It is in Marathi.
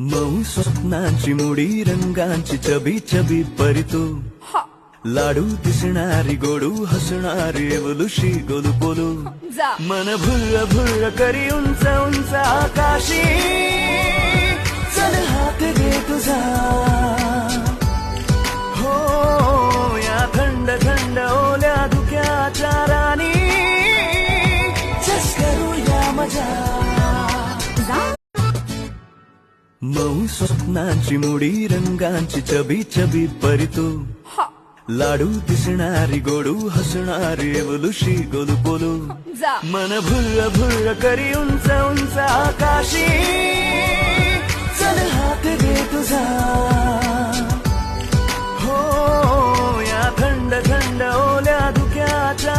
मऊ स्वप्नांची मुडी रंगांची चबी चबी परितो लाडू दिसणारी गोडू हसणारी एवलुशी गोलू बोलू मन भुर्र भुर्र करी उंच उंच आकाशी चल हात घे तुझा हो या थंड थंड ओल्या धुक्याच्या राणी जस करूया मजा मऊ स्वप्नांची मुडी रंगांची चबी चबी परितो लाडू दिसणारी गोडू हसणारी एवलुशी गोलू बोलू मन भुर्र भुर्र करी उंच उंच आकाशी चल हात घे तुझा हो या थंड थंड ओल्या धुक्याच्या